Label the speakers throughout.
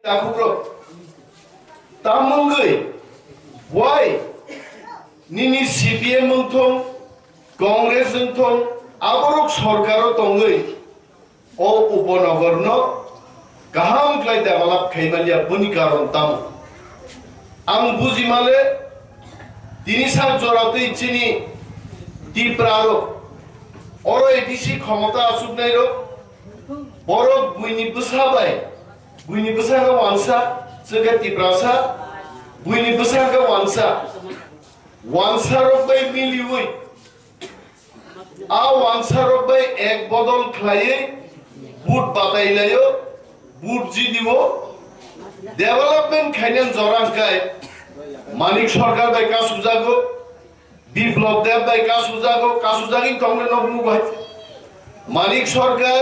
Speaker 1: KOKBOROK tamangui why nini CPM mungthong Congress mungthong aborok sorkaro tongui o Upanagar no kaham klai develop khaimalia buni karon tam ang bujimale tini sab joratei chini TRIPURA oro ADC ক্ষমতা আসুক নাই ro borok buini busabai buini busaga wansa sega TRIPURA buini busaga wansa rok bai miliui a wansa rok bai ek bodol khlaye বুট বাতাইলায়ো বুট জি দিব development খাইনেন জরাঙ্কায় Manik Sarkar by কাজ সুজাগো Biplab Deb by কাজ সুজাগিন কংগ্রে নবমু ভাই মানিক সরকার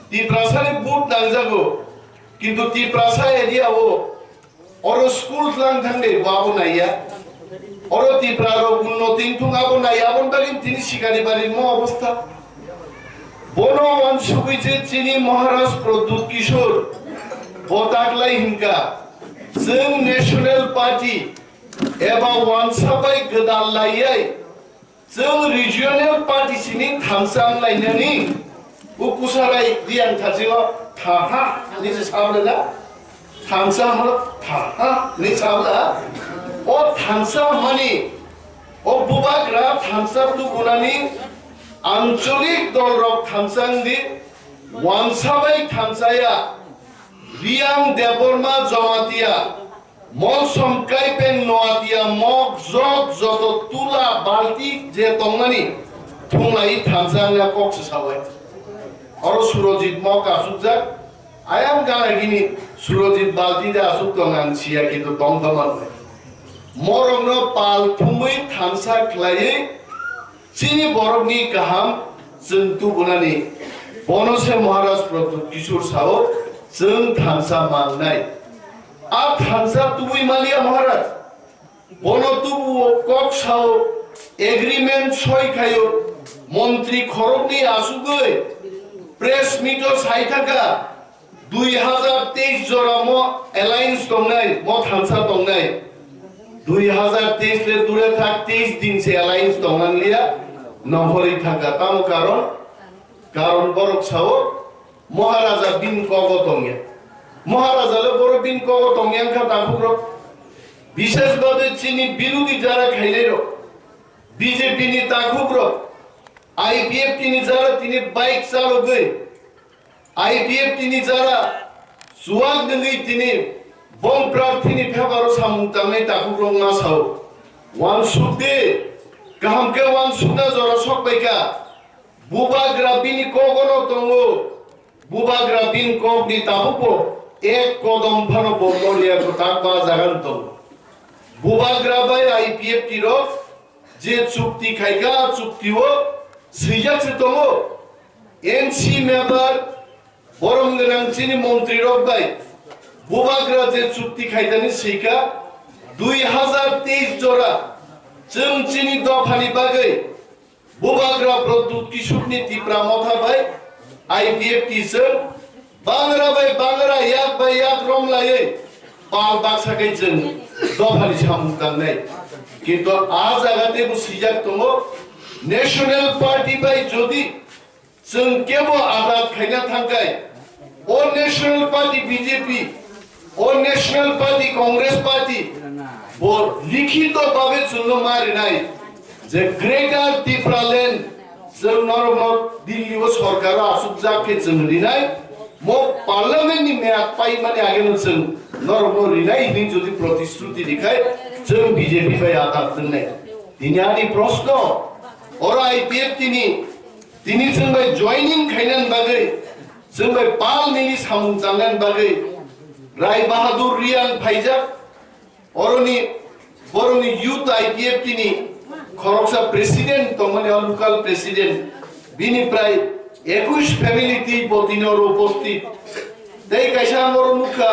Speaker 1: ত্রিপুরাসারে বুট নাংজাগো কিন্তু ত্রিপুরাসা এরিয়া ও অর স্কুল লাং থাকলে বাবু নাইয়া অর ত্রিপুরার উন্নতি থুঙাবো নাইয়া বন বাগিন তিনি শিকারি বাড়ির মো অবস্থা बोनो वंशुबी जे चीनी महाराज प्रदूत किशोर बोतागलाई हिंका जों नेशनल पार्टी एबा वंशाबाई गोदानलायै जों रिजियनेल पार्टी सिनि थांसां लायनानै उकुसाराय दियां थाजिवा थाहा निजे सावलेला थांसा हल थाहा नि सावला ओ थांसा मानि ओ बुबाग्रा थांसा तु गुनानि आंचलिक दलरक थांसांदि वानसाबाई थांसाया रियां देबबर्मा जमातिया मल समकाइपेन नआतिया मक जग जत तुला बाल्टी जे तंगमानि थुंलाई थांसांया कक्स साबाय अरो सुरजित मक आसुकजाक आयाम गानागिनि सुरजित बाल्टी दे आसुक तंगां सिया किन्तु दंगमान मरंनो पाल थुमै थांसा खलायै चीनी बरफनी गाहाम जों तुबुनानि बनसे महाराज प्रदूत किशोर साहो जों थांसा मांगनाय आ थांसा तुबुई मालिया महाराज बन तुबु कक साहो एग्रीमेंट सय खायो मंत्री खरबनि आसुगै प्रेस मीटो साइ थाका 2023 जरा म अलायंस दंनाय म थांसा दंनाय 2023 ले दूरे थाक 23 दिन से अलायंस दंगन लिया नहरी थाका ताम कारण बरक साओ महाराजा बिन कगतंगे महाराजा ले बर बिन कगतंगे खा ताकुग्र विशेष भावे चीनी विरोधी जारा खाइले रो बीजेपी नि ताकुग्र आईपीएफ नि जारा तिनी बाइक चालो गई आईपीएफ नि जारा सुवाग नगै तिनी बम प्रार्थीनि फेबारो सामुंतांनाय ताकुग्र मा साओ वान सुदे गाहाम के वान सुना जरा सकबायका बुबाग्रा बिनि कगनो दंगो बुबाग्रा बिन कगनि ताबुपो एक कदम फानो बमलिया को ताकबा जागन दं बुबाग्रा बाय आईपीएफ टिरो जे चुक्ति खायगा चुक्तिओ सैजासे दंगो एनसी मेम्बर बरम गोनांथिनि मन्त्रि रबाय बुबाग्रा जे चुक्ति खायदानि सैका 2023 जरा जों चीनी दफानि बागै बुबाग्रा प्रदूत किशोरनि TRIPURA मथाबाय आईपीएफ टिजों बांग्रा बाय बांग्रा याक बाय याक रमलायै बाल बाक्साखै जों दफानि सामुंदांनाय किन्तु आ जागाते बुसिजाक दङ नेशनल पार्टी बाय जदि जों केबो आदात खायना थांगाय ओ नेशनल पार्टी बीजेपी ओ नेशनल पार्टी कांग्रेस पार्टी वो लिखित भावे जोंनो मारिनाय जे ग्रेटर त्रिपुरा लैंड जों नरम दिल्ली ओ सरकार आसुकजाके जों रिनाय मो पार्लियामेंट नि मेयाद पाइ माने आगेनो जों नरम रिनाय नि जदि प्रतिश्रुति दिखाय जों बीजेपी बाय आदात दोननाय दिनानि प्रश्न और आईपीएफ तिनी जों बाय जॉइनिंग खायनान बागै जों बाय पाल निनि सामुं जानान बागै राय Bahadur Riyan फाइजाक Oroni youth IPF tini khoroksa president tomane local president bini pray 21 family ti potinor uposthit dei kaisa mor mukha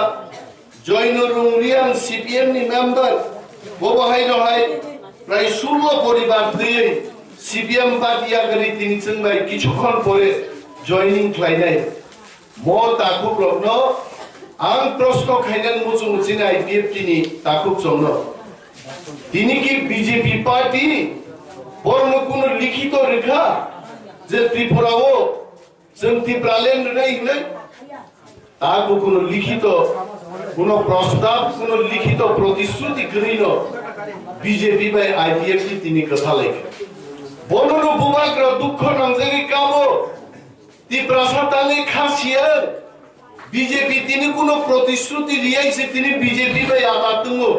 Speaker 1: joinor union CPM ni member bobo hai no hai pray 16 poribar dei CPM party agari tini chungbai kichukhon pore joining khlainai mo taku progno आं प्रश्न खायनान मुजुं जिना IPFT ताकुब चंनो তিনি কি BJP party বর্ণ কোন লিখিত রেখা যে ত্রিপুরাও जों ত্রিপুরালেন নাই নাই তাগো কোন লিখিত কোন প্রস্তাব কোন লিখিত প্রতিশ্রুতি করিল বিজেপি বাই আইপিএফটি তিনি কথা লেখে বনন বুবাগ্র দুঃখ নংজাগি কামো ত্রিপুরা সাতালে খাসিয়া বিজেপি তিনি কোন প্রতিশ্রুতি দিয়েছে তিনি বিজেপি বাই আতাতুঙ্গো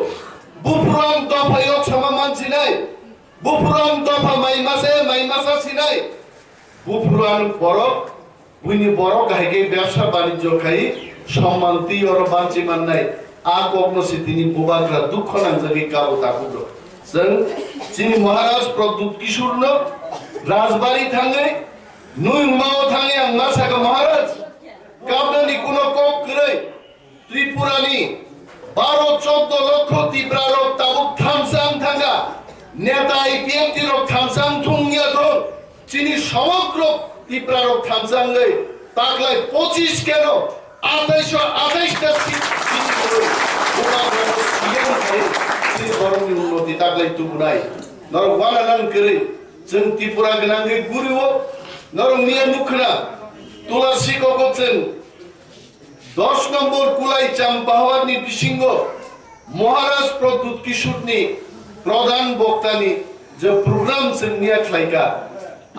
Speaker 1: বুফুরাং দফায় ক্ষমা মানছি নাই বুফুরাং দফা মাইমাসা সিনাই বুফুরাং বড় উনি বড় গাইকে ব্যবসা বাণিজ্য খাই সম্মান তিয়র বাঞ্চি মান নাই আ কগ্নসি তিনি বুবাগ্রা দুঃখ নাংজাগি কাবো তাকুলো जों যিনি মহারাজ প্রদ্যুৎ কিশোরন রাজবাড়ি থাঙ্গে নুইমাও থাঙ্গে আং মাসাগা মহারাজ কাবনানি কোন কক করে ত্রিপুরানি 12-14 লক্ষ ত্রিপুরার তাবুক থামসাং থাঙ্গা নেতা আইপিএফটি রক থামসাং থুংনিয়া ধর যিনি সমগ্র ত্রিপুরার থামসাঙ্গে তাকলাই 25 কেন 28টা সিট তিনি করে ধর্মী উন্নতি তাকলাই তুগুনাই নরক ওয়ানানান করে जों ত্রিপুরা গনাঙ্গে গুরিও নরক নিয়া মুখনা তুলাসী কগছেন 10 নম্বর কুলাই চাম্পাহাওয়ারনি বিসিংহ মহারাজ প্রদ্যুৎ কিশোরনি প্রধান বক্তানি যে প্রোগ্রাম जों নিয়া খাইকা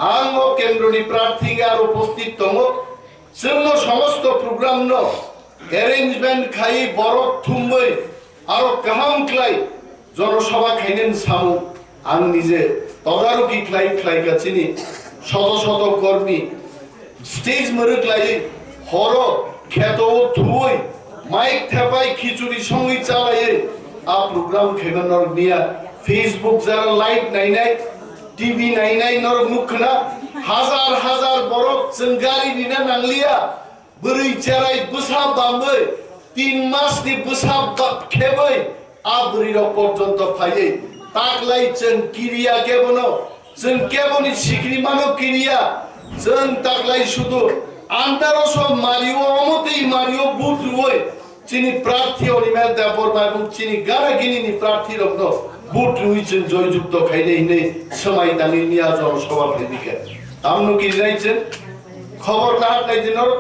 Speaker 1: आंग केंद्रनि प्रार्थीगा आरो उपस्थित दङ जोंनो समस्त प्रग्राम न अरेंजमेंट खाइ बरक थुमै आरो गाहाम क्लाइ जनसभा खाइनेन सामु आं निजे तदारकी खाइगासिनि शत शत कर्मी स्टेज मरुक्लाइ हर खेतो थुइ माइक थेपाइ खिचुड़ी संगि चालायै आ प्रग्राम खेगनर निया फेसबुक जारा लाइव नायनाय टीवी नायनाय नरक मुखना हाजार हाजार बरक जों गारि बिना नांलिया बोरै चेराय बोसा बामै 3 मासनि बोसा खेबै आ बोरै रक पर्यन्त फायै ताकलाय जों किरिया केबनो जों केबनि सिक्रि मानो किरिया जों ताकलाय शुधु आन्दारस मारियो अमते मारियो बुट रुय चिनि प्रार्थी अनिमेल देबबर्मा এবং चिनि गारागिनिनि प्रार्थी रक्न बुट रुइचन जयजुक्त खाइने हिने समाय दानि निया जनसभा फेदिके आमनु कि जाइछन खबर ना हातनाय दिनर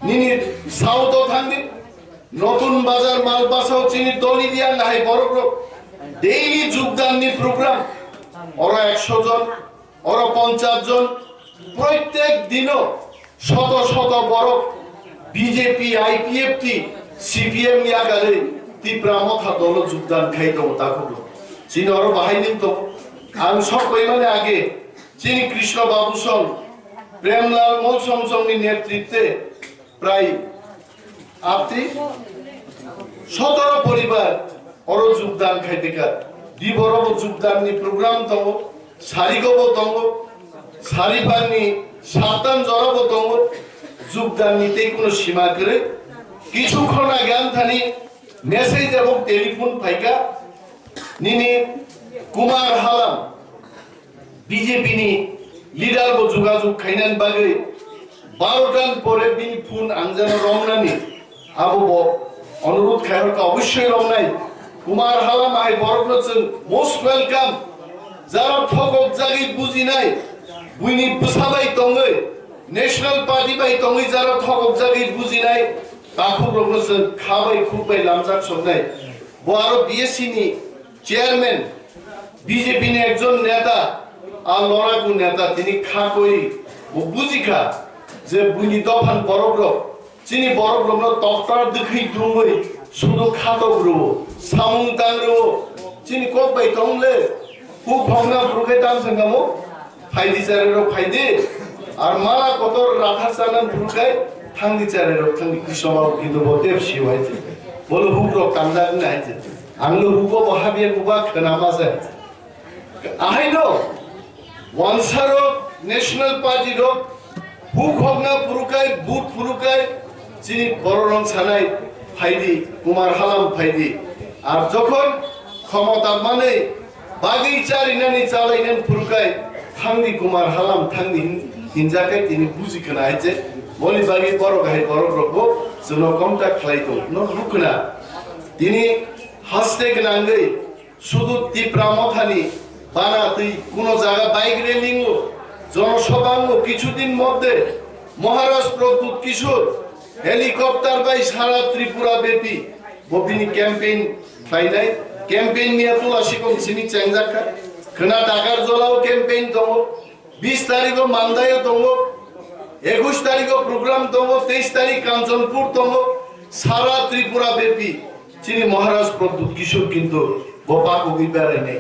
Speaker 1: निनि साउथ थांगि नतुन बाजार मालबासाव चिनि दलि दिया नाहाय बरग्र डेली যোগদানनि प्रग्राम ओरा 100 জন ओरा 50 জন प्रत्येक दिन শত শত বরক বিজেপি আইপিএফটি সিপিএম ইয়াগালে ত্রিপুরা মথা দল যোগদান খাইতো তাকুলো চিনি আরো বাহাইনি তো আমি সব কই মানে আগে চিনি কৃষ্ণ বাবুসং প্রেমলাল মৌসম সংনি নেতৃত্বে প্রায় আপনি 17 পরিবার আরো যোগদান খাইতেকা দিবরব যোগদাননি প্রোগ্রাম তো সারিগব তো সারিপানি সাতান জরাব তো যোগদান নিতে কোনো সীমা করে কিছুক্ষণ আগে আনথানি মেসেজ এবং টেলিফোন পাইকা নিনি কুমার হালাম বিজেপি নি লিডার বো যোগাযোগ খাইনান বাগে 12 টান পরে বিনি ফোন আংজানো রমনানি আবো অনুরোধ খাইরকা অবশ্যই রমনাই Kumar Halam I বরগ্নচন most welcome যারা ঠকক জাগি বুঝি নাই বুইনি বুসাবাই তঙ্গৈ ন্যাশনাল পার্টি বাই তঙ্গৈ যারা ঠকক জাগি বুঝি নাই তাকু রগ্নচন খাবাই খুবাই লামজাক সবনাই বড় বিএসসি নি চেয়ারম্যান বিজেপি নি একজন নেতা আর লড়াকু নেতা তিনি খাকই ও বুঝিখা যে বুইনি দফান বরগ্র চিনি বরগ্রম তক্তার দেখি দুমই শুধু খাতগ্রো সামুং তাংগ্রো চিনি ককবাই তংলে হু ভংনা ব্রুকে তাম সঙ্গামো ফাইদি চারের ফাইদে আর মালা কত রাধা চানান ব্রুকাই থাঙ্গি চারের থাঙ্গি কৃষ্ণবাবু কিন্তু বদেব শিব হয়েছে বলে হুগ্র কান্দার না হয়েছে आंनो हुको बहाबिया गुबा खनामासे आहायनो वानसारो नेशनल पार्टी रो हुक हगना पुरुकाय बुट पुरुकाय जिनि बररं सानाय फाइदि कुमार हालाम फाइदि आर जखन क्षमता माने बागै चारिनानि चालायनान पुरुकाय थांनि कुमार हालाम थांनि हिनजाकाय तिनि बुजिखना आइजे बलि बागै बर गाय बर रगो जोंनो कन्टाक्ट खालायतो न रुखना दिनै हास्ते गोनाङै শুধু ত্রিপুরা মথানি বানাতেই কোন জায়গা বাইক রেলিং ও জনসভাঙ্গ কিছুদিন মধ্যে মহারাজ প্রদ্যুৎ কিশোর হেলিকপ্টার বাই সারা ত্রিপুরা ব্যাপী ববিনি ক্যাম্পেইন ফাইনাই ক্যাম্পেইন নিয়ে তুলাসী কমছিনি চেংজাকা खोना टाकार जलाव कैंपेन दङ 20 तारिख मालदाय दङ 21 तारिख प्रोग्राम दङ 23 तारिख कांचनपुर दङ सारा त्रिपुरा ব্যাপী চিনি মহারাজ প্রদ্যুৎ কিশোর কিন্তু গোপা কবি পারে নেই